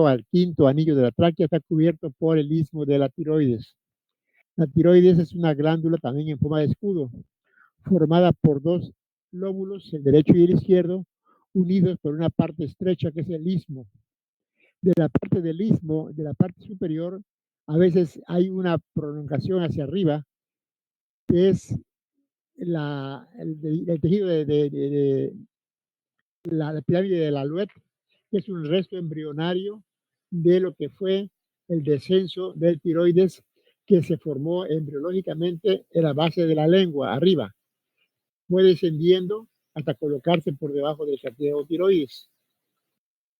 al quinto anillo de la tráquea está cubierto por el istmo de la tiroides. La tiroides es una glándula también en forma de escudo, formada por dos lóbulos, el derecho y el izquierdo, unidos por una parte estrecha que es el istmo. De la parte del istmo, de la parte superior, a veces hay una prolongación hacia arriba, que es el tejido de la pirámide de la Alouette, que es un resto embrionario de lo que fue el descenso del tiroides que se formó embriológicamente en la base de la lengua, arriba. Fue descendiendo hasta colocarse por debajo del cartílago tiroides.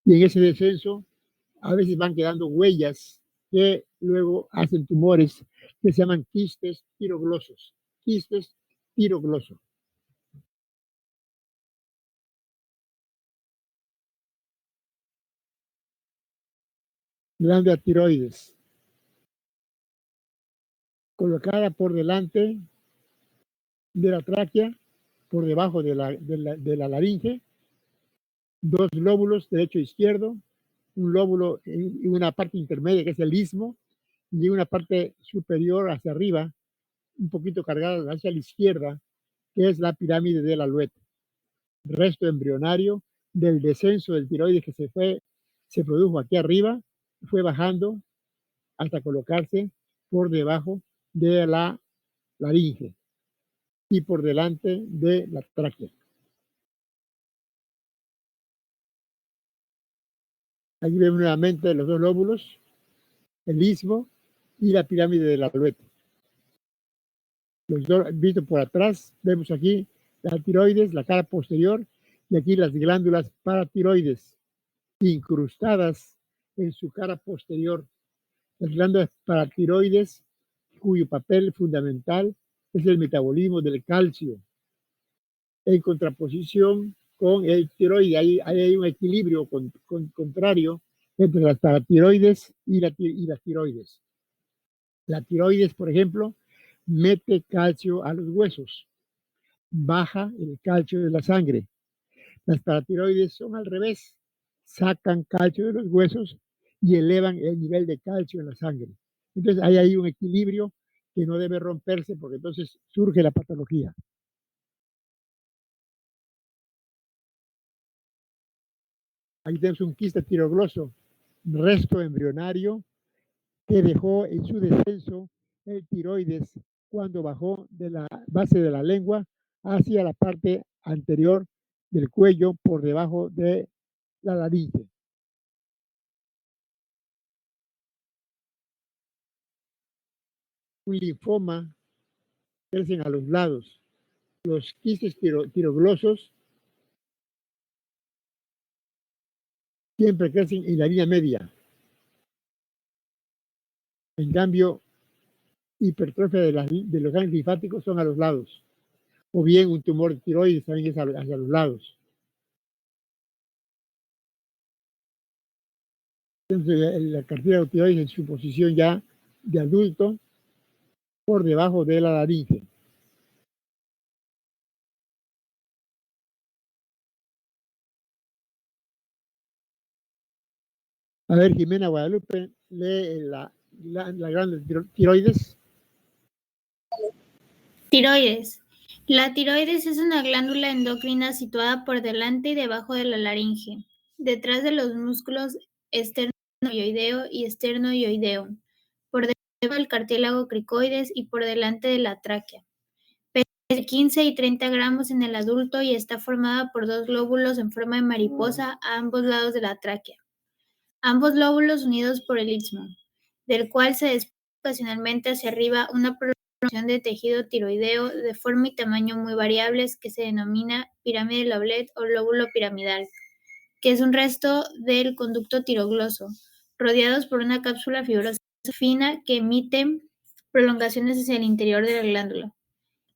Y en ese descenso a veces van quedando huellas que luego hacen tumores que se llaman quistes tiroglosos. Quistes tiroglosos. Glándula tiroides, colocada por delante de la tráquea, por debajo de la laringe, dos lóbulos, derecho e izquierdo, un lóbulo y una parte intermedia que es el istmo, y una parte superior hacia arriba, un poquito cargada hacia la izquierda, que es la pirámide de la Alouette, resto embrionario del descenso del tiroides que se produjo aquí arriba, fue bajando hasta colocarse por debajo de la laringe y por delante de la tráquea. Aquí vemos nuevamente los dos lóbulos, el istmo y la pirámide de la Alouette. Los dos vistos por atrás, vemos aquí la tiroides, la cara posterior, y aquí las glándulas paratiroides incrustadas en su cara posterior. Las glándulas paratiroides, cuyo papel fundamental es el metabolismo del calcio, en contraposición con el tiroide. Hay un equilibrio contrario entre las paratiroides y las tiroides. La tiroides, por ejemplo, mete calcio a los huesos, baja el calcio de la sangre. Las paratiroides son al revés, sacan calcio de los huesos y elevan el nivel de calcio en la sangre. Entonces hay ahí un equilibrio que no debe romperse porque entonces surge la patología. Aquí tenemos un quiste tirogloso, resto embrionario que dejó en su descenso el tiroides cuando bajó de la base de la lengua hacia la parte anterior del cuello por debajo de la laringe. Un linfoma crecen a los lados. Los quistes tiroglosos siempre crecen en la línea media. En cambio, hipertrofia de los ganglios linfáticos son a los lados. O bien un tumor de tiroides también es hacia los lados. Entonces, la cartílago tiroides en su posición ya de adulto por debajo de la laringe. A ver, Jimena Guadalupe, lee la glándula tiroides. Tiroides. La tiroides es una glándula endocrina situada por delante y debajo de la laringe, detrás de los músculos esterno-ioideo y esterno-ioideo, por debajo del cartílago cricoides y por delante de la tráquea. Pesa entre 15 y 30 gramos en el adulto y está formada por dos lóbulos en forma de mariposa a ambos lados de la tráquea. Ambos lóbulos unidos por el istmo, del cual se desprende ocasionalmente hacia arriba una prolongación de tejido tiroideo de forma y tamaño muy variables que se denomina pirámide de Alouette o lóbulo piramidal, que es un resto del conducto tirogloso, rodeados por una cápsula fibrosa fina que emite prolongaciones hacia el interior de la glándula.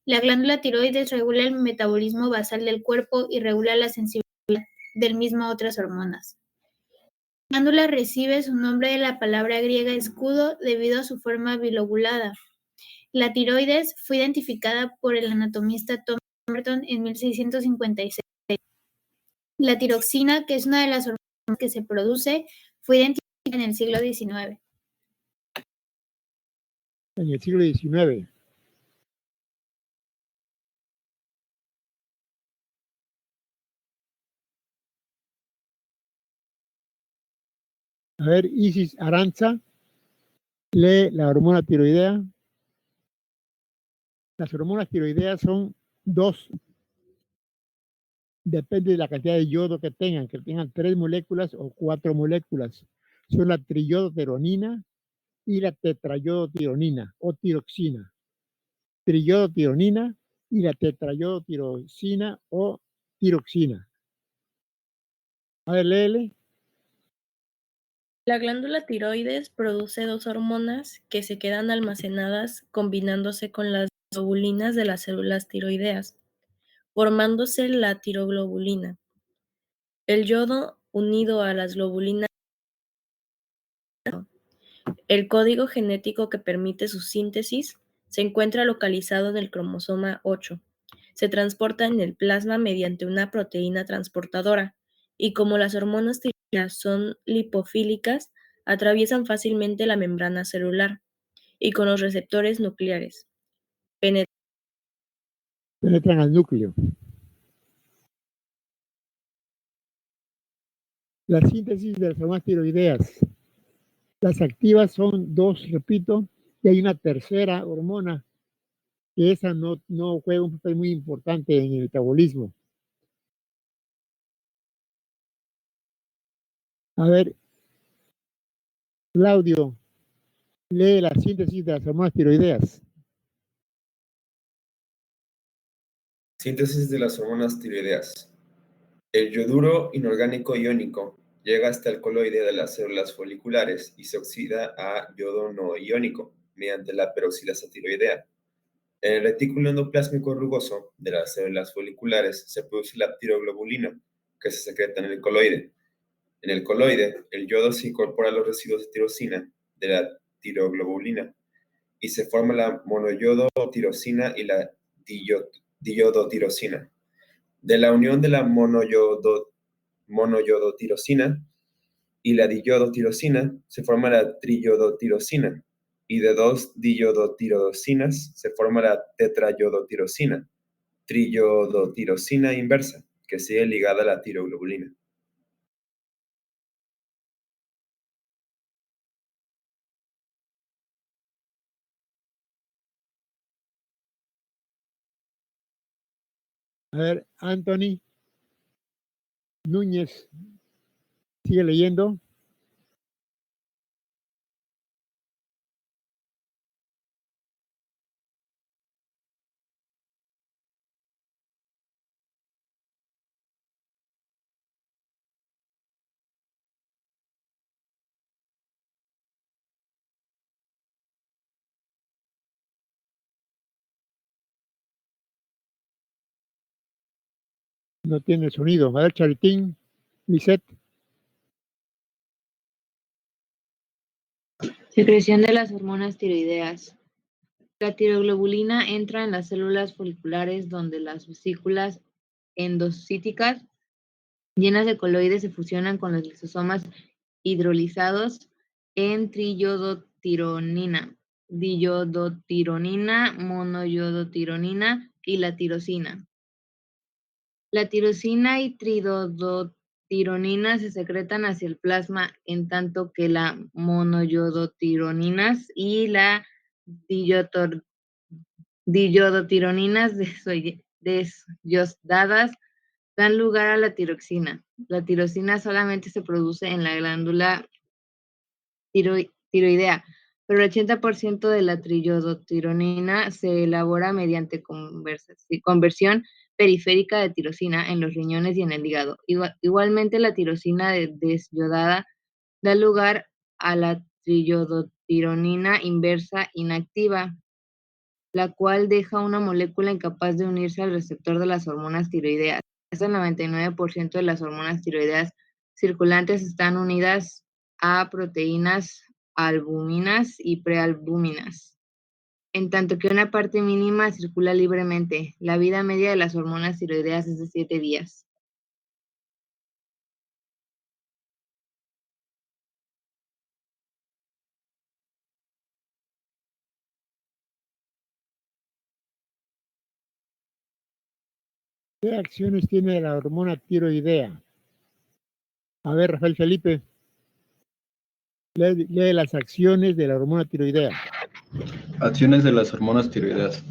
La glándula tiroides regula el metabolismo basal del cuerpo y regula la sensibilidad del mismo a otras hormonas. La glándula recibe su nombre de la palabra griega escudo debido a su forma bilobulada. La tiroides fue identificada por el anatomista Thomas Pemberton en 1656. La tiroxina, que es una de las hormonas que se produce, fue identificada en el siglo XIX. En el siglo XIX. A ver, Isis Aranza lee la hormona tiroidea. Las hormonas tiroideas son dos. Depende de la cantidad de yodo que tengan 3 moléculas o 4 moléculas. Son la triyodotironina y la tetrayodotironina o tiroxina. Triyodotironina y la tetrayodotirosina o tiroxina. A ver, léele. La glándula tiroides produce dos hormonas que se quedan almacenadas combinándose con las globulinas de las células tiroideas, formándose la tiroglobulina. El yodo unido a las globulinas, el código genético que permite su síntesis, se encuentra localizado en el cromosoma 8. Se transporta en el plasma mediante una proteína transportadora y como las hormonas tiroideas son lipofílicas, atraviesan fácilmente la membrana celular y con los receptores nucleares. Penetran al núcleo. La síntesis de las hormonas tiroideas. Las activas son dos, repito, y hay una tercera hormona que esa no juega un papel muy importante en el metabolismo. A ver, Claudio, lee la síntesis de las hormonas tiroideas. Síntesis de las hormonas tiroideas. El yoduro inorgánico iónico llega hasta el coloide de las células foliculares y se oxida a yodo no iónico mediante la peroxidasa tiroidea. En el retículo endoplásmico rugoso de las células foliculares se produce la tiroglobulina, que se secreta en el coloide. En el coloide, el yodo se incorpora a los residuos de tirosina de la tiroglobulina y se forma la monoyodotirosina y la diyodotirosina. De la unión de la monoyodotirosina y la diyodotirosina se forma la triyodotirosina, y de dos diyodotirosinas se forma la tetrayodotirosina, triyodotirosina inversa, que sigue ligada a la tiroglobulina. A ver, Anthony Núñez, sigue leyendo. No tiene sonido. A ver, Charitín, Lisette. Secreción de las hormonas tiroideas. La tiroglobulina entra en las células foliculares donde las vesículas endocíticas llenas de coloides se fusionan con los lisosomas hidrolizados en triyodotironina, diyodotironina, monoyodotironina y la tirosina. La tirosina y triyodotironina se secretan hacia el plasma, en tanto que la monoyodotironinas y la diyodotironinas desyodadas dan lugar a la tiroxina. La tirosina solamente se produce en la glándula tiroidea, pero el 80% de la triyodotironina se elabora mediante conversión periférica de tirosina en los riñones y en el hígado. Igualmente, la tirosina desyodada da lugar a la triyodotironina inversa inactiva, la cual deja una molécula incapaz de unirse al receptor de las hormonas tiroideas. Hasta el 99% de las hormonas tiroideas circulantes están unidas a proteínas albúminas y prealbúminas, en tanto que una parte mínima circula libremente. La vida media de las hormonas tiroideas es de 7 días. ¿Qué acciones tiene la hormona tiroidea? A ver, Rafael Felipe, lee las acciones de la hormona tiroidea. Acciones de las hormonas tiroideas.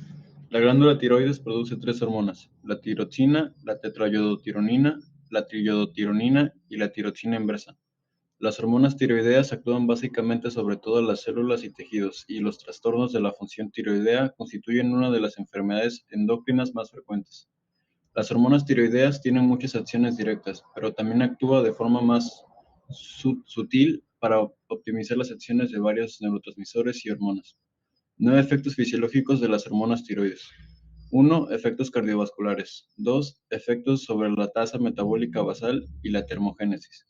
La glándula tiroides produce tres hormonas: la tiroxina, la tetraiodotironina, la triiodotironina y la tiroxina inversa. Las hormonas tiroideas actúan básicamente sobre todas las células y tejidos, y los trastornos de la función tiroidea constituyen una de las enfermedades endocrinas más frecuentes. Las hormonas tiroideas tienen muchas acciones directas, pero también actúa de forma más sutil para optimizar las acciones de varios neurotransmisores y hormonas. 9 efectos fisiológicos de las hormonas tiroides. 1. Efectos cardiovasculares. 2. Efectos sobre la tasa metabólica basal y la termogénesis.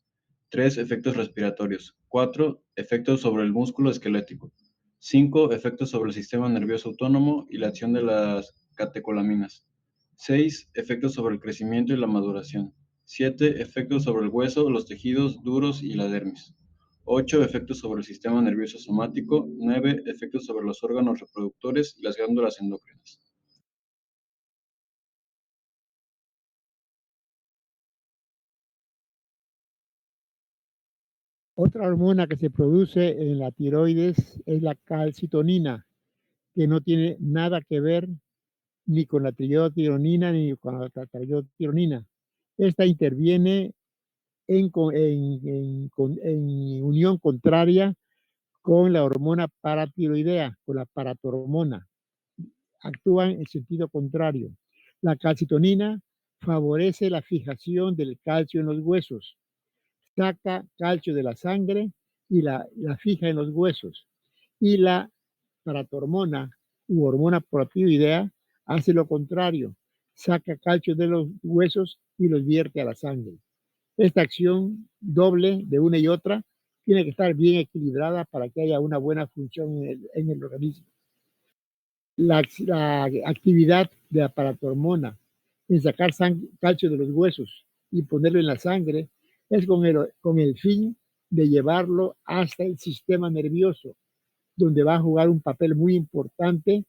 3. Efectos respiratorios. 4. Efectos sobre el músculo esquelético. 5. Efectos sobre el sistema nervioso autónomo y la acción de las catecolaminas. 6. Efectos sobre el crecimiento y la maduración. 7. Efectos sobre el hueso, los tejidos duros y la dermis. 8. Efectos sobre el sistema nervioso somático. 9. Efectos sobre los órganos reproductores y las glándulas endocrinas. Otra hormona que se produce en la tiroides es la calcitonina, que no tiene nada que ver ni con la triiodotironina ni con la tetraiodotironina. Esta interviene en unión contraria con la hormona paratiroidea, con la paratormona. Actúan en sentido contrario. La calcitonina favorece la fijación del calcio en los huesos, saca calcio de la sangre y la fija en los huesos. Y la paratormona u hormona paratiroidea hace lo contrario, saca calcio de los huesos y los vierte a la sangre. Esta acción doble de una y otra tiene que estar bien equilibrada para que haya una buena función en el organismo. La actividad de la paratormona en sacar calcio de los huesos y ponerlo en la sangre es con el fin de llevarlo hasta el sistema nervioso, donde va a jugar un papel muy importante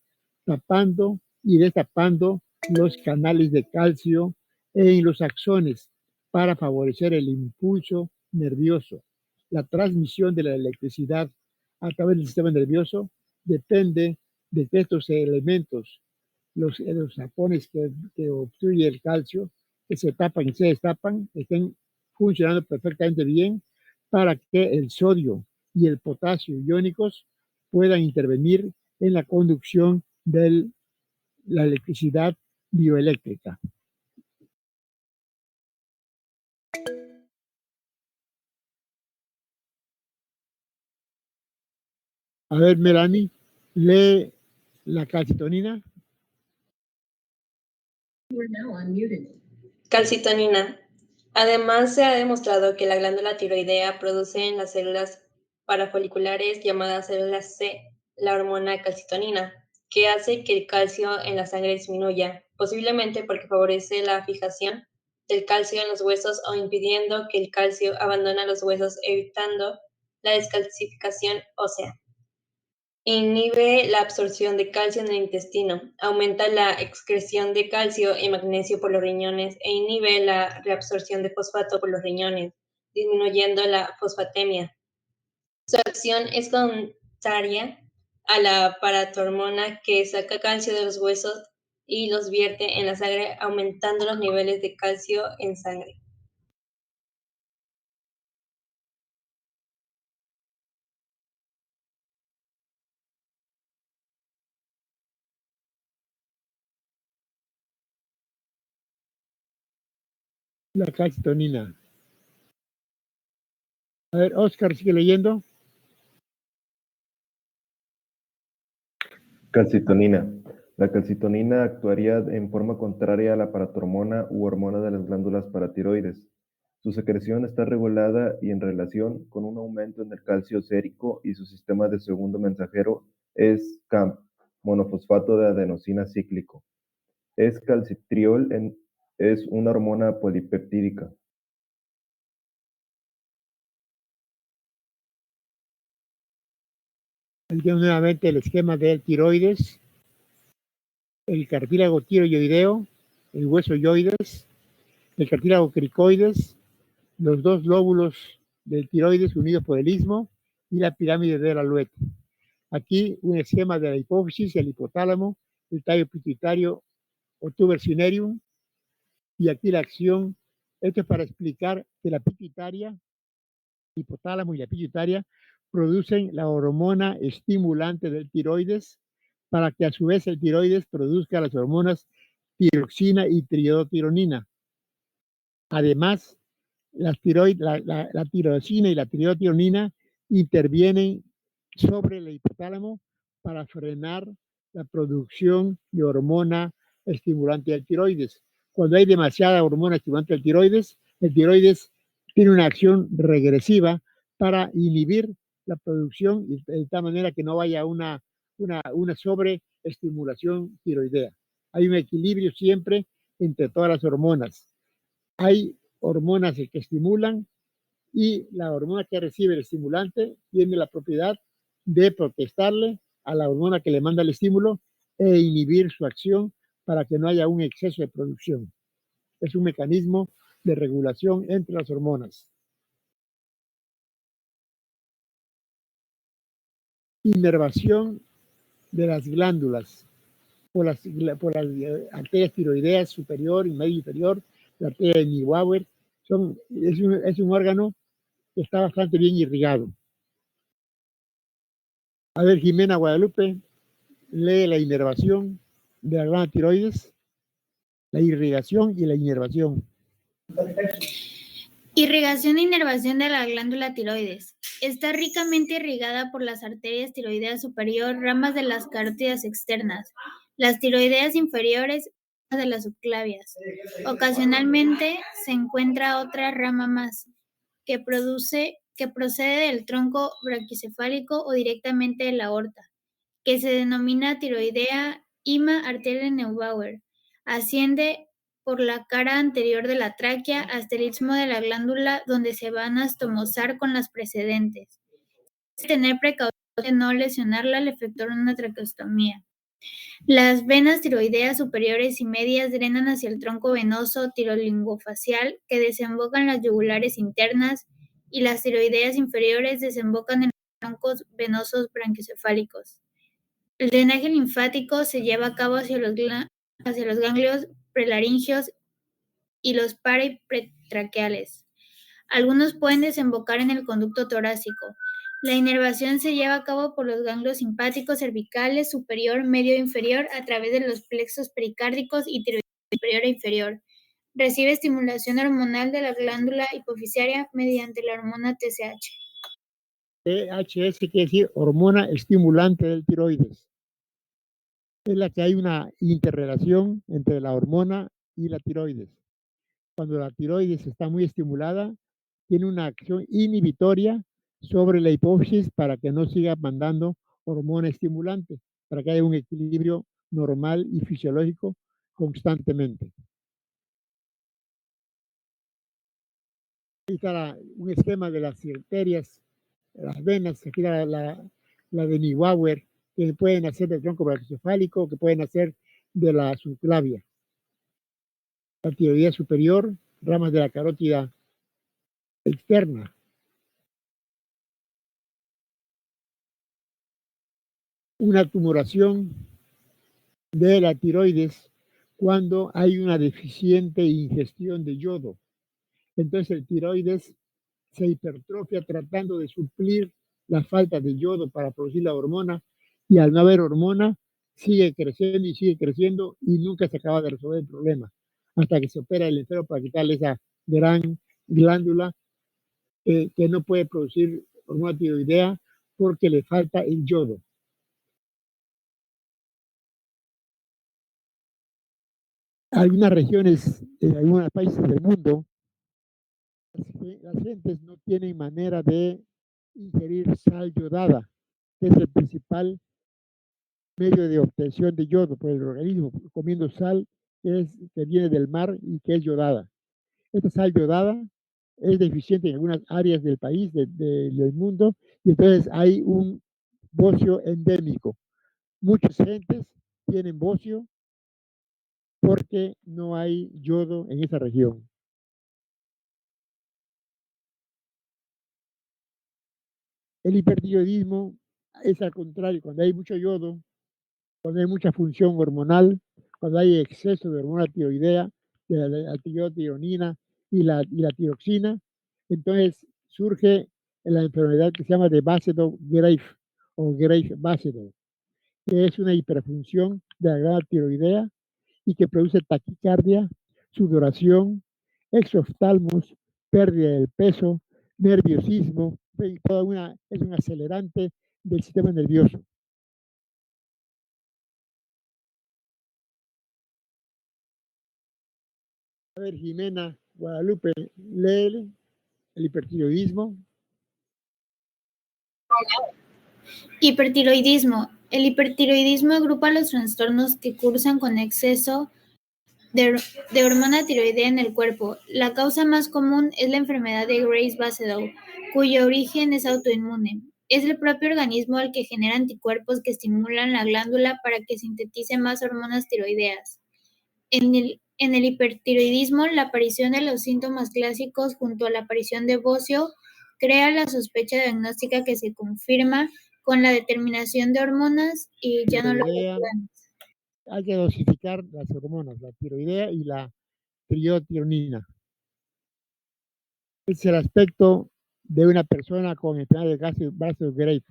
tapando y destapando los canales de calcio en los axones para favorecer el impulso nervioso. La transmisión de la electricidad a través del sistema nervioso depende de que estos elementos, los tapones que obstruye el calcio, que se tapan y se destapan, estén funcionando perfectamente bien para que el sodio y el potasio iónicos puedan intervenir en la conducción de la electricidad bioeléctrica. A ver, Melanie, lee la calcitonina. Calcitonina. Además, se ha demostrado que la glándula tiroidea produce en las células parafoliculares llamadas células C la hormona calcitonina, que hace que el calcio en la sangre disminuya, posiblemente porque favorece la fijación del calcio en los huesos o impidiendo que el calcio abandone los huesos, evitando la descalcificación ósea. Inhibe la absorción de calcio en el intestino, aumenta la excreción de calcio y magnesio por los riñones e inhibe la reabsorción de fosfato por los riñones, disminuyendo la fosfatemia. Su acción es contraria a la paratormona, que saca calcio de los huesos y los vierte en la sangre, aumentando los niveles de calcio en sangre. La calcitonina. A ver, Oscar, sigue leyendo. Calcitonina. La calcitonina actuaría en forma contraria a la paratormona u hormona de las glándulas paratiroides. Su secreción está regulada y en relación con un aumento en el calcio sérico y su sistema de segundo mensajero es CAMP, monofosfato de adenosina cíclico. Es calcitriol, es una hormona polipeptídica. Aquí nuevamente el esquema del tiroides, el cartílago tiroideo el hueso yoides, el cartílago cricoides, los dos lóbulos del tiroides unidos por el istmo y la pirámide del aluete. Aquí un esquema de la hipófisis, el hipotálamo, el tallo pituitario o tuber cinereum, y aquí la acción. Esto es para explicar que la pituitaria, hipotálamo y la pituitaria producen la hormona estimulante del tiroides para que a su vez el tiroides produzca las hormonas tiroxina y triodotironina. Además, la tirosina y la triodotironina intervienen sobre el hipotálamo para frenar la producción de hormona estimulante del tiroides. Cuando hay demasiada hormona estimulante del tiroides, el tiroides tiene una acción regresiva para inhibir la producción de tal manera que no vaya una sobreestimulación tiroidea. Hay un equilibrio siempre entre todas las hormonas. Hay hormonas que estimulan y la hormona que recibe el estimulante tiene la propiedad de protestarle a la hormona que le manda el estímulo e inhibir su acción para que no haya un exceso de producción. Es un mecanismo de regulación entre las hormonas. Inervación de las glándulas por las arterias tiroideas superior y medio inferior, la arteria de Neubauer. Es un órgano que está bastante bien irrigado. A ver, Jimena Guadalupe, lee la inervación de la glándula tiroides, la irrigación y la inervación. Irrigación e inervación de la glándula tiroides. Está ricamente irrigada por las arterias tiroideas superior, ramas de las carótidas externas, las tiroideas inferiores, de las subclavias. Ocasionalmente se encuentra otra rama más que procede del tronco braquicefálico o directamente de la aorta, que se denomina tiroidea ima arteria de Neubauer. Asciende por la cara anterior de la tráquea hasta el istmo de la glándula, donde se van a anastomosar con las precedentes. Hay que tener precaución de no lesionarla al efectuar una traqueostomía. Las venas tiroideas superiores y medias drenan hacia el tronco venoso tirolingofacial, que desemboca en las yugulares internas, y las tiroideas inferiores desembocan en los troncos venosos branquiocefálicos. El drenaje linfático se lleva a cabo hacia los ganglios prelaringeos y los parapretraqueales. Algunos pueden desembocar en el conducto torácico. La inervación se lleva a cabo por los ganglios simpáticos cervicales superior, medio e inferior a través de los plexos pericárdicos y tiroides superior e inferior. Recibe estimulación hormonal de la glándula hipofisiaria mediante la hormona TSH. THS quiere decir hormona estimulante del tiroides. Es la que hay una interrelación entre la hormona y la tiroides. Cuando la tiroides está muy estimulada, tiene una acción inhibitoria sobre la hipófisis para que no siga mandando hormona estimulante, para que haya un equilibrio normal y fisiológico constantemente. Aquí está un esquema de las arterias, las venas, aquí la de Neubauer, que pueden hacer del tronco brachiocefálico, que pueden hacer de la subclavia. La tiroidea superior, ramas de la carótida externa. Una tumoración de la tiroides cuando hay una deficiente ingestión de yodo. Entonces el tiroides se hipertrofia tratando de suplir la falta de yodo para producir la hormona, y al no haber hormona sigue creciendo y nunca se acaba de resolver el problema hasta que se opera el enfermo para quitarle esa gran glándula que no puede producir hormona tiroidea porque le falta el yodo. Algunas regiones, en algunos países del mundo, las gentes no tienen manera de ingerir sal yodada, que es el principal medio de obtención de yodo por el organismo, comiendo sal que viene del mar y que es yodada. Esta sal yodada es deficiente en algunas áreas del país, del mundo, y entonces hay un bocio endémico. Muchas gentes tienen bocio porque no hay yodo en esa región. El hipertiroidismo es al contrario, cuando hay mucho yodo, cuando hay mucha función hormonal, cuando hay exceso de hormona tiroidea, de la tirotironina y la tiroxina, entonces surge la enfermedad que se llama de Basedow-Graves o Graves-Basedow, que es una hiperfunción de la glándula tiroidea y que produce taquicardia, sudoración, exoftalmos, pérdida del peso, nerviosismo, es un acelerante del sistema nervioso. A ver, Jimena Guadalupe, lee el hipertiroidismo. Hipertiroidismo. El hipertiroidismo agrupa los trastornos que cursan con exceso de hormona tiroidea en el cuerpo. La causa más común es la enfermedad de Graves-Basedow, cuyo origen es autoinmune. Es el propio organismo el que genera anticuerpos que estimulan la glándula para que sintetice más hormonas tiroideas. En el hipertiroidismo, la aparición de los síntomas clásicos junto a la aparición de bocio crea la sospecha diagnóstica que se confirma con la determinación de hormonas y ya no lo Tiroidea. Hay que dosificar las hormonas, la tiroidea y la triotironina. Es el aspecto de una persona con enfermedad de Basedow-Graves,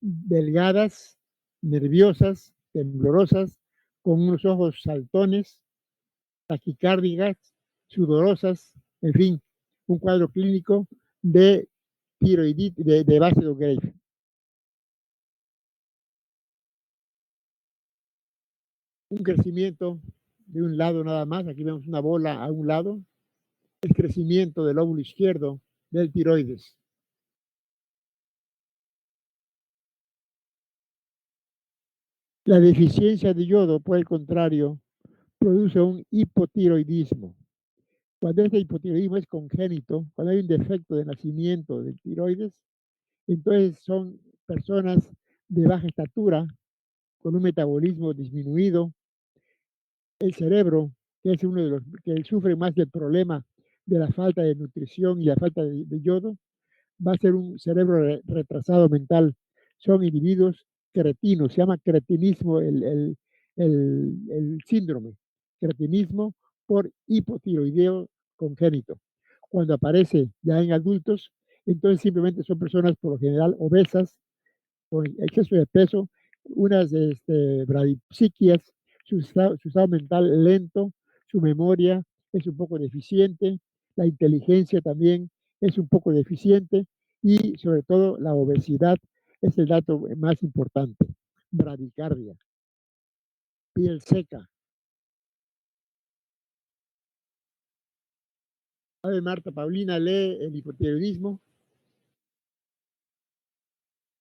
delgadas, nerviosas, temblorosas, con unos ojos saltones, taquicárdicas, sudorosas, en fin, un cuadro clínico de tiroiditis, de Basedow-Graves. Un crecimiento de un lado nada más, aquí vemos una bola a un lado, el crecimiento del óvulo izquierdo del tiroides. La deficiencia de yodo, por el contrario, produce un hipotiroidismo. Cuando este hipotiroidismo es congénito, cuando hay un defecto de nacimiento del tiroides, entonces son personas de baja estatura, con un metabolismo disminuido. El cerebro, que es uno de los que sufre más del problema de la falta de nutrición y la falta de yodo, va a ser un cerebro retrasado mental. Son individuos cretinos, se llama cretinismo el síndrome, cretinismo por hipotiroideo congénito. Cuando aparece ya en adultos, entonces simplemente son personas por lo general obesas, con exceso de peso, unas bradipsiquias, su estado mental lento, su memoria es un poco deficiente, la inteligencia también es un poco deficiente y sobre todo la obesidad es el dato más importante. Bradicardia, piel seca. A ver, Marta Paulina, lee el hipotiroidismo.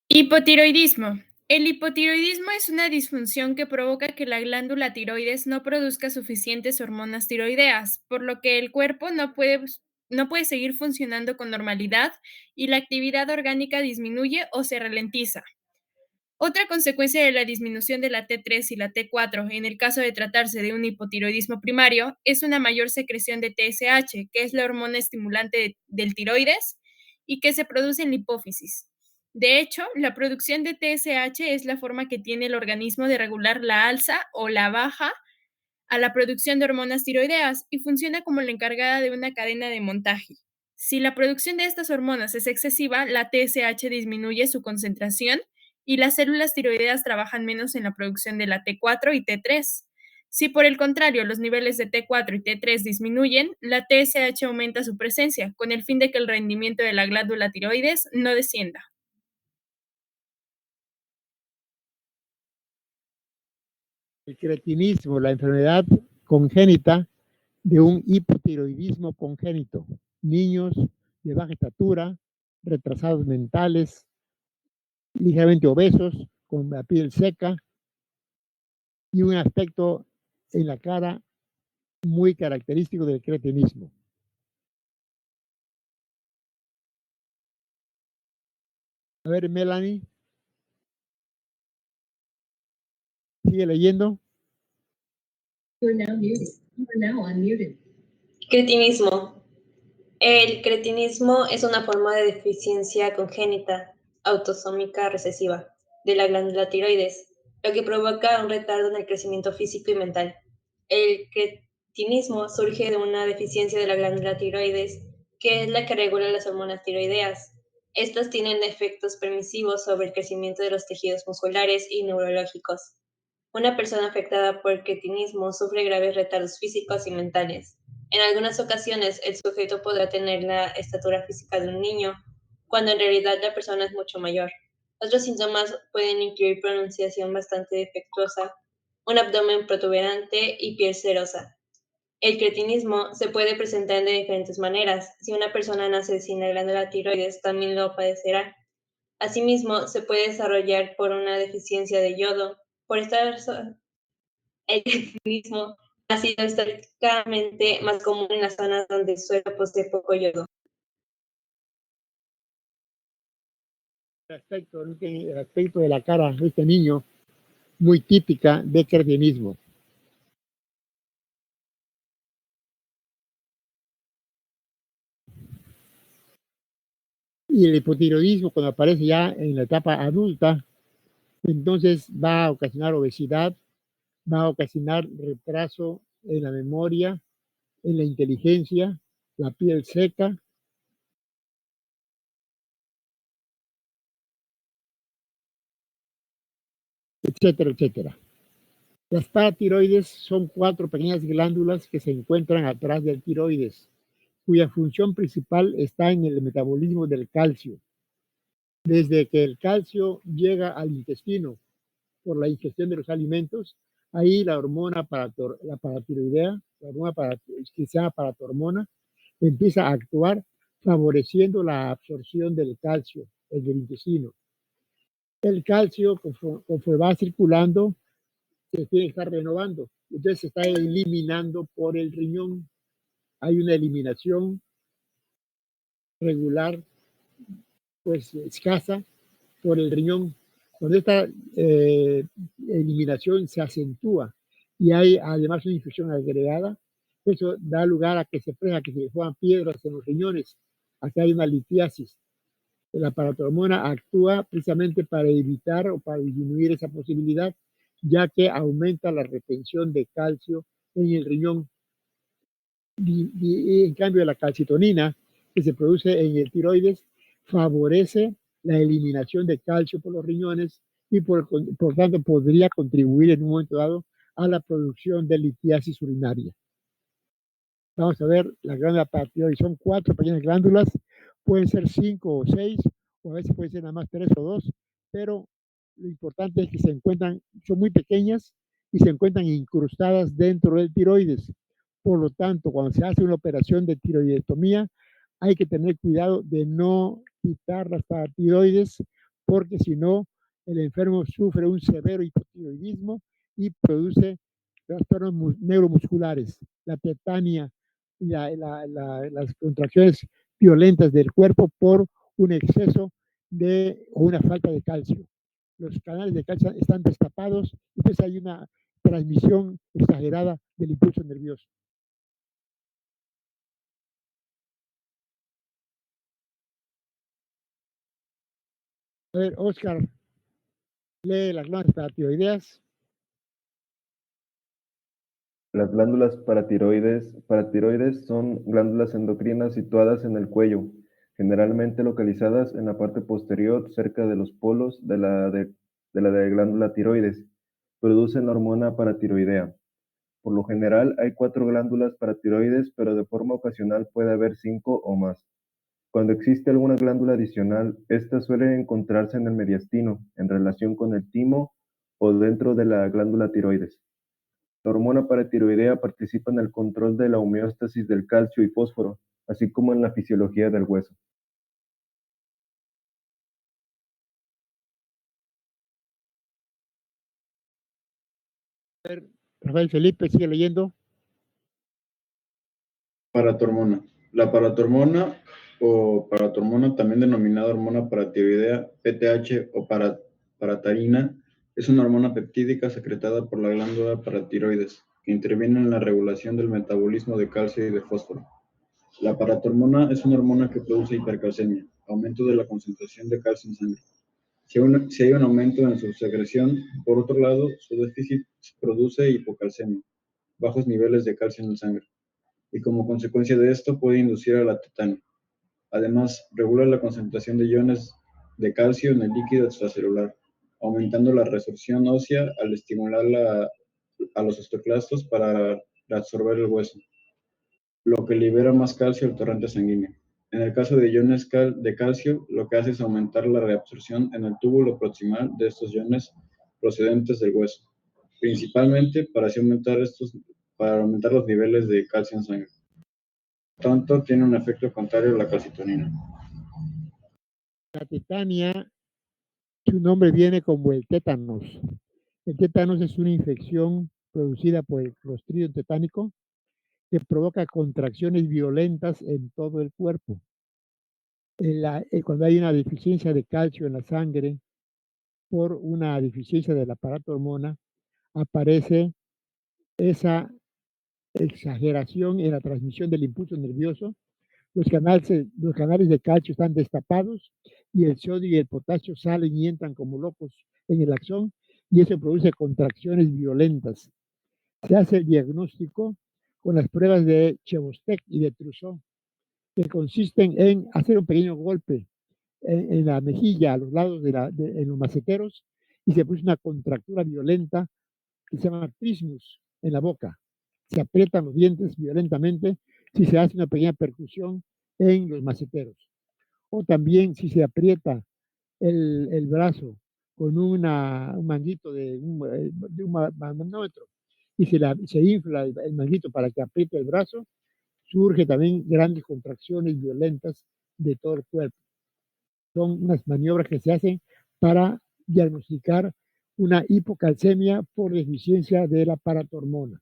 Hipotiroidismo. El hipotiroidismo es una disfunción que provoca que la glándula tiroides no produzca suficientes hormonas tiroideas, por lo que el cuerpo no puede seguir funcionando con normalidad y la actividad orgánica disminuye o se ralentiza. Otra consecuencia de la disminución de la T3 y la T4 en el caso de tratarse de un hipotiroidismo primario es una mayor secreción de TSH, que es la hormona estimulante del tiroides y que se produce en la hipófisis. De hecho, la producción de TSH es la forma que tiene el organismo de regular la alza o la baja a la producción de hormonas tiroideas y funciona como la encargada de una cadena de montaje. Si la producción de estas hormonas es excesiva, la TSH disminuye su concentración y las células tiroideas trabajan menos en la producción de la T4 y T3. Si por el contrario los niveles de T4 y T3 disminuyen, la TSH aumenta su presencia, con el fin de que el rendimiento de la glándula tiroides no descienda. El cretinismo, la enfermedad congénita de un hipotiroidismo congénito. Niños de baja estatura, retrasados mentales, ligeramente obesos, con la piel seca y un aspecto en la cara muy característico del cretinismo. A ver, Melanie. Sigue leyendo. Cretinismo. El cretinismo es una forma de deficiencia congénita autosómica recesiva de la glándula tiroides, lo que provoca un retardo en el crecimiento físico y mental. El cretinismo surge de una deficiencia de la glándula tiroides, que es la que regula las hormonas tiroideas. Estas tienen efectos permisivos sobre el crecimiento de los tejidos musculares y neurológicos. Una persona afectada por cretinismo sufre graves retardos físicos y mentales. En algunas ocasiones, el sujeto podrá tener la estatura física de un niño, cuando en realidad la persona es mucho mayor. Otros síntomas pueden incluir pronunciación bastante defectuosa, un abdomen protuberante y piel serosa. El cretinismo se puede presentar de diferentes maneras. Si una persona nace sin la glándula tiroides, también lo padecerá. Asimismo, se puede desarrollar por una deficiencia de yodo. Por esta razón, el cretinismo ha sido históricamente más común en las zonas donde el suelo posee poco yodo. El aspecto de la cara de este niño, muy típica de cretinismo. Y el hipotiroidismo, cuando aparece ya en la etapa adulta, entonces va a ocasionar obesidad, va a ocasionar retraso en la memoria, en la inteligencia, la piel seca, etcétera, etcétera. Las paratiroides son 4 pequeñas glándulas que se encuentran atrás del tiroides, cuya función principal está en el metabolismo del calcio. Desde que el calcio llega al intestino por la ingestión de los alimentos, ahí la hormona la paratiroidea, la hormona que se llama paratormona, empieza a actuar favoreciendo la absorción del calcio en el intestino. El calcio, conforme va circulando, se tiene que estar renovando. Entonces se está eliminando por el riñón. Hay una eliminación regular, pues escasa, por el riñón. Cuando esta eliminación se acentúa y hay además una infección agregada, eso da lugar a que se forman piedras en los riñones, a que hay una litiasis. La paratormona actúa precisamente para evitar o para disminuir esa posibilidad, ya que aumenta la retención de calcio en el riñón. Y en cambio la calcitonina que se produce en el tiroides favorece la eliminación de calcio por los riñones y por tanto podría contribuir en un momento dado a la producción de litiasis urinaria. Vamos a ver la glándula paratiroides. Son 4 pequeñas glándulas, pueden ser 5 o 6, o a veces pueden ser nada más 3 o 2, pero lo importante es que son muy pequeñas y se encuentran incrustadas dentro del tiroides. Por lo tanto, cuando se hace una operación de tiroidectomía, hay que tener cuidado de no quitar las paratiroides, porque si no, el enfermo sufre un severo hipotiroidismo y produce trastornos neuromusculares, la tetania y las contracciones violentas del cuerpo por un exceso o una falta de calcio. Los canales de calcio están destapados y entonces hay una transmisión exagerada del impulso nervioso. A ver, Oscar, lee las glándulas paratiroideas. Las glándulas paratiroides son glándulas endocrinas situadas en el cuello, generalmente localizadas en la parte posterior cerca de los polos de la glándula tiroides. Producen la hormona paratiroidea. Por lo general hay 4 glándulas paratiroides, pero de forma ocasional puede haber 5 o más. Cuando existe alguna glándula adicional, esta suele encontrarse en el mediastino, en relación con el timo o dentro de la glándula tiroides. La hormona paratiroidea participa en el control de la homeostasis del calcio y fósforo, así como en la fisiología del hueso. Rafael Felipe, sigue leyendo. Paratormona. La paratormona o paratormona, también denominada hormona paratiroidea, PTH o paratarina, es una hormona peptídica secretada por la glándula paratiroides. que interviene en la regulación del metabolismo de calcio y de fósforo. La paratormona es una hormona que produce hipercalcemia, aumento de la concentración de calcio en sangre. Si hay un aumento en su secreción, por otro lado, su déficit produce hipocalcemia, bajos niveles de calcio en la sangre, y como consecuencia de esto puede inducir a la tetania. Además, regula la concentración de iones de calcio en el líquido extracelular, aumentando la resorción ósea al estimular a los osteoclastos para reabsorber el hueso, lo que libera más calcio al torrente sanguíneo. En el caso de iones de calcio, lo que hace es aumentar la reabsorción en el túbulo proximal de estos iones procedentes del hueso, principalmente para aumentar los niveles de calcio en sangre. Por tanto, tiene un efecto contrario a la calcitonina. La tetania, su nombre viene como el tétanos. El tétanos es una infección producida por el clostridium tetánico que provoca contracciones violentas en todo el cuerpo. Cuando hay una deficiencia de calcio en la sangre por una deficiencia de la paratormona, aparece esa exageración en la transmisión del impulso nervioso. Los canales de calcio están destapados y el sodio y el potasio salen y entran como locos en el axón y eso produce contracciones violentas. Se hace el diagnóstico con las pruebas de Chebostek y de Trousseau, que consisten en hacer un pequeño golpe en la mejilla, a los lados en los maceteros, y se produce una contractura violenta que se llama trismus en la boca. Se aprietan los dientes violentamente si se hace una pequeña percusión en los maceteros. O también si se aprieta el brazo con un manguito de un manómetro y se infla el manguito para que apriete el brazo, surge también grandes contracciones violentas de todo el cuerpo. Son unas maniobras que se hacen para diagnosticar una hipocalcemia por deficiencia de la paratormona.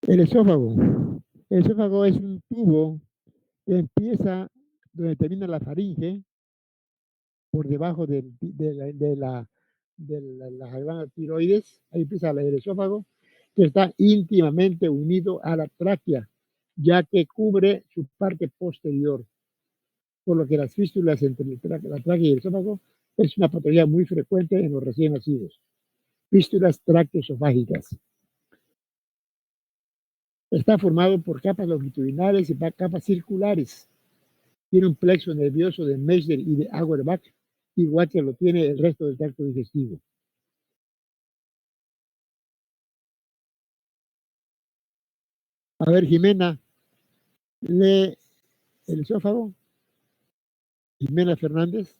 El esófago. El esófago es un tubo que empieza donde termina la faringe, por debajo de la glándula tiroides, ahí empieza el esófago, que está íntimamente unido a la tráquea, ya que cubre su parte posterior. Por lo que las fístulas entre la tráquea y el esófago es una patología muy frecuente en los recién nacidos. Fístulas tráqueoesofágicas. Está formado por capas longitudinales y capas circulares. Tiene un plexo nervioso de Meissner y de Auerbach, igual que lo tiene el resto del tracto digestivo. A ver, Jimena, lee el esófago. Jimena Fernández.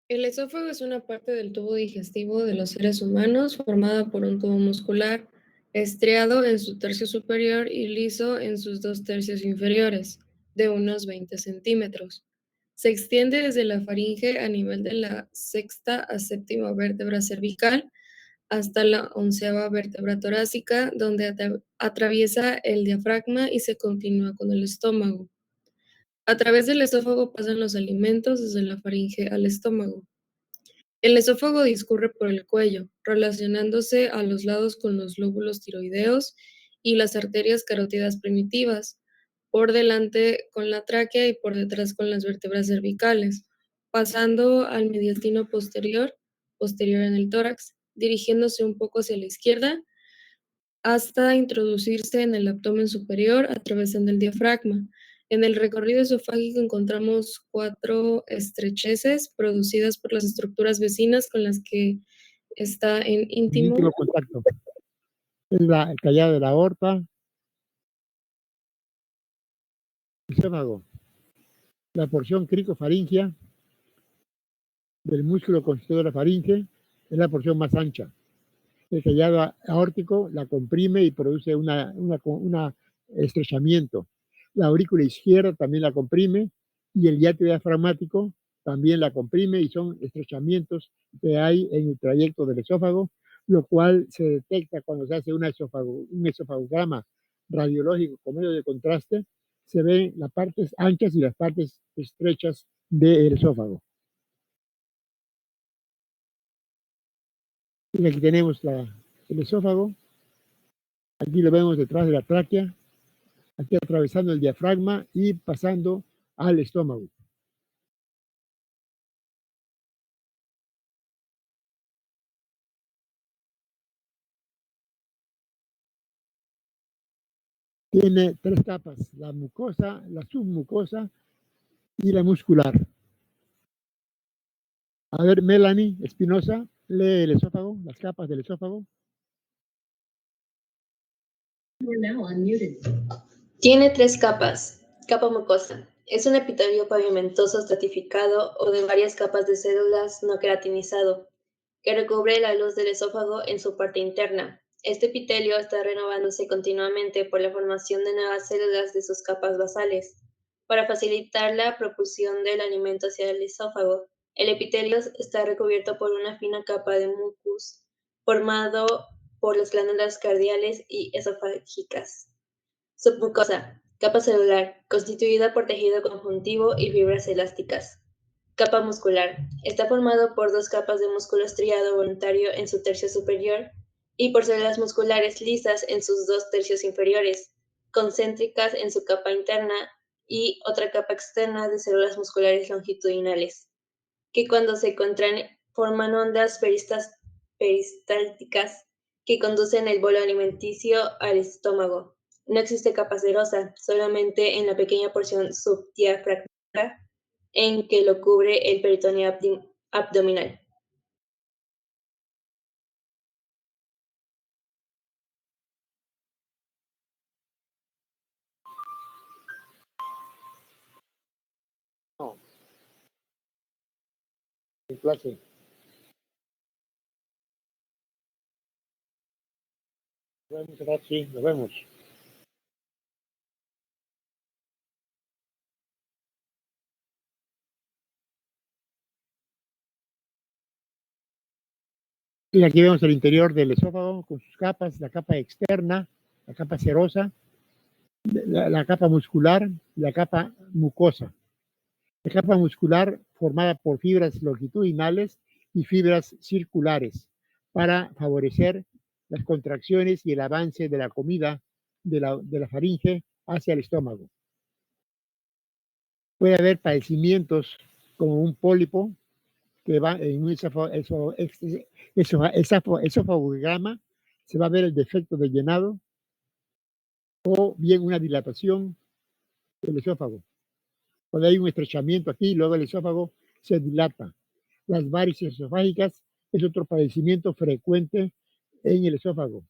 El esófago es una parte del tubo digestivo de los seres humanos formada por un tubo muscular estriado en su tercio superior y liso en sus 2 tercios inferiores, de unos 20 centímetros. Se extiende desde la faringe a nivel de la 6ª a 7ª vértebra cervical hasta la 11ª vértebra torácica, donde atraviesa el diafragma y se continúa con el estómago. A través del esófago pasan los alimentos desde la faringe al estómago. El esófago discurre por el cuello, relacionándose a los lados con los lóbulos tiroideos y las arterias carótidas primitivas, por delante con la tráquea y por detrás con las vértebras cervicales, pasando al mediastino posterior en el tórax, dirigiéndose un poco hacia la izquierda, hasta introducirse en el abdomen superior, atravesando el diafragma. En el recorrido esofágico encontramos 4 estrecheces producidas por las estructuras vecinas con las que está en íntimo contacto. Es el callado de la aorta, el esófago, la porción cricofaringea del músculo constitutivo de la faringe es la porción más ancha. El callado aórtico la comprime y produce un estrechamiento. La aurícula izquierda también la comprime y el hiato diafragmático también la comprime y son estrechamientos que hay en el trayecto del esófago, lo cual se detecta cuando se hace un esofagograma radiológico con medio de contraste. Se ven las partes anchas y las partes estrechas del esófago. Y aquí tenemos el esófago. Aquí lo vemos detrás de la tráquea, aquí atravesando el diafragma y pasando al estómago. Tiene 3 capas, la mucosa, la submucosa y la muscular. A ver, Melanie Espinosa, lee el esófago, las capas del esófago. Tiene 3 capas. Capa mucosa. Es un epitelio pavimentoso estratificado o de varias capas de células no queratinizado, que recubre la luz del esófago en su parte interna. Este epitelio está renovándose continuamente por la formación de nuevas células de sus capas basales. Para facilitar la propulsión del alimento hacia el esófago, el epitelio está recubierto por una fina capa de mucus formado por las glándulas cardiales y esofágicas. Submucosa. Capa celular, constituida por tejido conjuntivo y fibras elásticas. Capa muscular. Está formado por 2 capas de músculo estriado voluntario en su tercio superior y por células musculares lisas en sus 2 tercios inferiores, concéntricas en su capa interna y otra capa externa de células musculares longitudinales, que cuando se contraen forman ondas peristálticas que conducen el bolo alimenticio al estómago. No existe capa serosa, solamente en la pequeña porción subdiafragmática en que lo cubre el peritoneo abdominal. No. En clase. Nos vemos, sí, nos vemos. Y aquí vemos el interior del esófago con sus capas, la capa externa, la capa serosa, la capa muscular y la capa mucosa. La capa muscular formada por fibras longitudinales y fibras circulares para favorecer las contracciones y el avance de la comida de la faringe hacia el estómago. Puede haber padecimientos como un pólipo que va en un esofagograma, se va a ver el defecto de llenado o bien una dilatación del esófago. Cuando hay un estrechamiento aquí, luego el esófago se dilata. Las varices esofágicas es otro padecimiento frecuente en el esófago.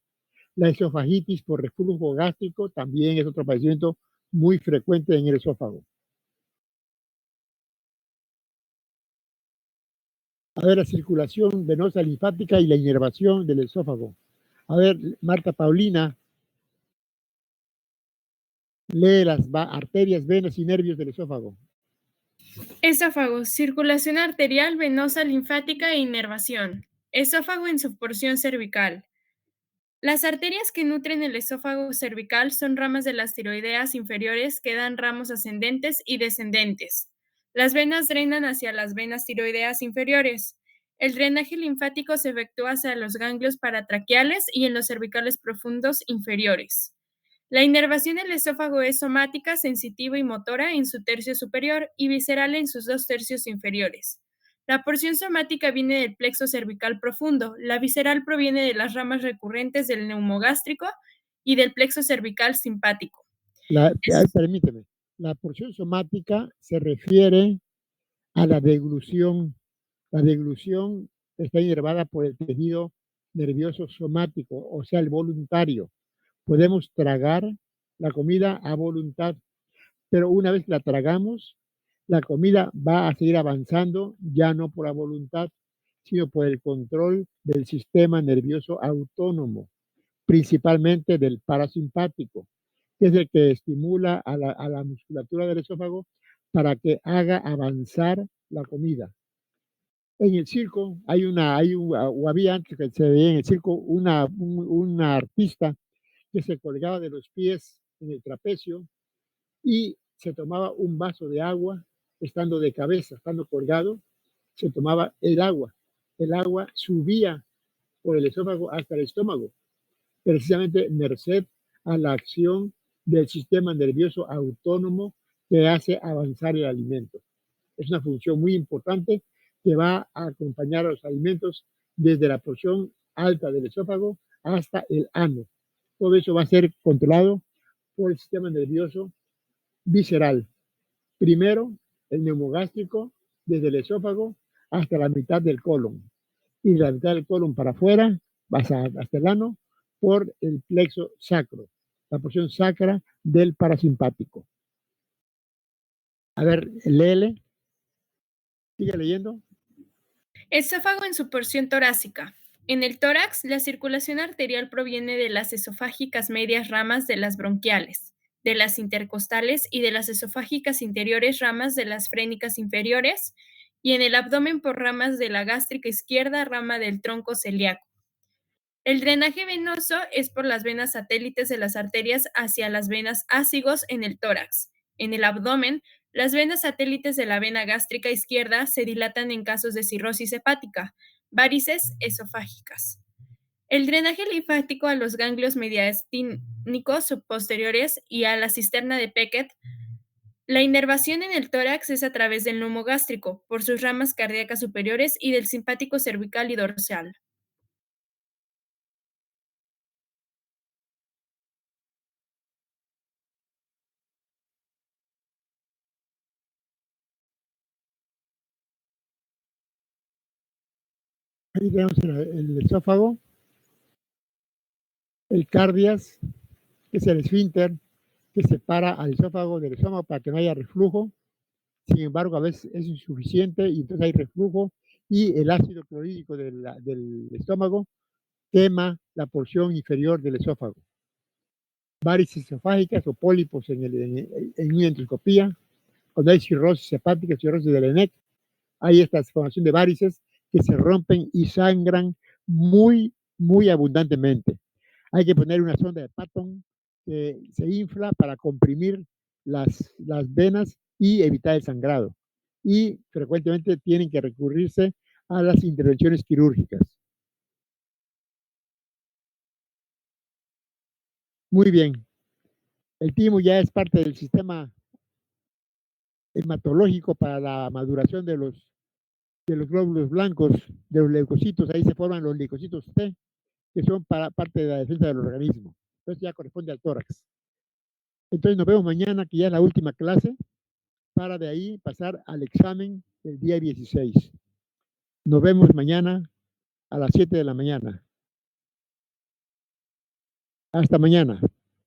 La esofagitis por reflujo gástrico también es otro padecimiento muy frecuente en el esófago. A ver, la circulación venosa linfática y la inervación del esófago. A ver, Marta Paulina, lee las arterias, venas y nervios del esófago. Esófago, circulación arterial, venosa, linfática e inervación. Esófago en su porción cervical. Las arterias que nutren el esófago cervical son ramas de las tiroideas inferiores que dan ramos ascendentes y descendentes. Las venas drenan hacia las venas tiroideas inferiores. El drenaje linfático se efectúa hacia los ganglios paratraqueales y en los cervicales profundos inferiores. La inervación del esófago es somática, sensitiva y motora en su tercio superior y visceral en sus 2 tercios inferiores. La porción somática viene del plexo cervical profundo, la visceral proviene de las ramas recurrentes del neumogástrico y del plexo cervical simpático. Permíteme, la porción somática se refiere a la deglución. La deglución está inervada por el tejido nervioso somático, o sea, el voluntario. Podemos tragar la comida a voluntad, pero una vez que la tragamos, la comida va a seguir avanzando, ya no por la voluntad, sino por el control del sistema nervioso autónomo, principalmente del parasimpático, que es el que estimula a la musculatura del esófago para que haga avanzar la comida. En el circo o había antes que se veía en el circo una artista que se colgaba de los pies en el trapecio y se tomaba un vaso de agua estando de cabeza, estando colgado, se tomaba el agua. El agua subía por el esófago hasta el estómago, precisamente merced a la acción del sistema nervioso autónomo que hace avanzar el alimento. Es una función muy importante que va a acompañar a los alimentos desde la porción alta del esófago hasta el ano. Todo eso va a ser controlado por el sistema nervioso visceral. Primero, el neumogástrico, desde el esófago hasta la mitad del colon. Y de la mitad del colon para afuera, hasta el ano, por el plexo sacro, la porción sacra del parasimpático. A ver, léele. Sigue leyendo. Esófago en su porción torácica. En el tórax, la circulación arterial proviene de las esofágicas medias ramas de las bronquiales, de las intercostales y de las esofágicas interiores ramas de las frénicas inferiores, y en el abdomen por ramas de la gástrica izquierda, rama del tronco celíaco. El drenaje venoso es por las venas satélites de las arterias hacia las venas ácigos en el tórax. En el abdomen, las venas satélites de la vena gástrica izquierda se dilatan en casos de cirrosis hepática, varices esofágicas. El drenaje linfático a los ganglios mediastínicos subposteriores y a la cisterna de Beckett. La inervación en el tórax es a través del glumo gástrico, por sus ramas cardíacas superiores y del simpático cervical y dorsal. Ahí tenemos el esófago, el cardias, que es el esfínter que separa al esófago del estómago para que no haya reflujo. Sin embargo, a veces es insuficiente y entonces hay reflujo y el ácido clorhídrico del estómago quema la porción inferior del esófago. Varices esofágicas o pólipos en una endoscopía. Cuando hay cirrosis hepática, cirrosis del ENEC, hay esta formación de varices que se rompen y sangran muy, muy abundantemente. Hay que poner una sonda de Patton que se infla para comprimir las venas y evitar el sangrado. Y frecuentemente tienen que recurrirse a las intervenciones quirúrgicas. Muy bien. El timo ya es parte del sistema hematológico para la maduración de los glóbulos blancos, de los leucocitos. Ahí se forman los leucocitos T, que son parte de la defensa del organismo. Entonces ya corresponde al tórax. Entonces nos vemos mañana, que ya es la última clase, para de ahí pasar al examen del día 16. Nos vemos mañana a las 7 de la mañana. Hasta mañana.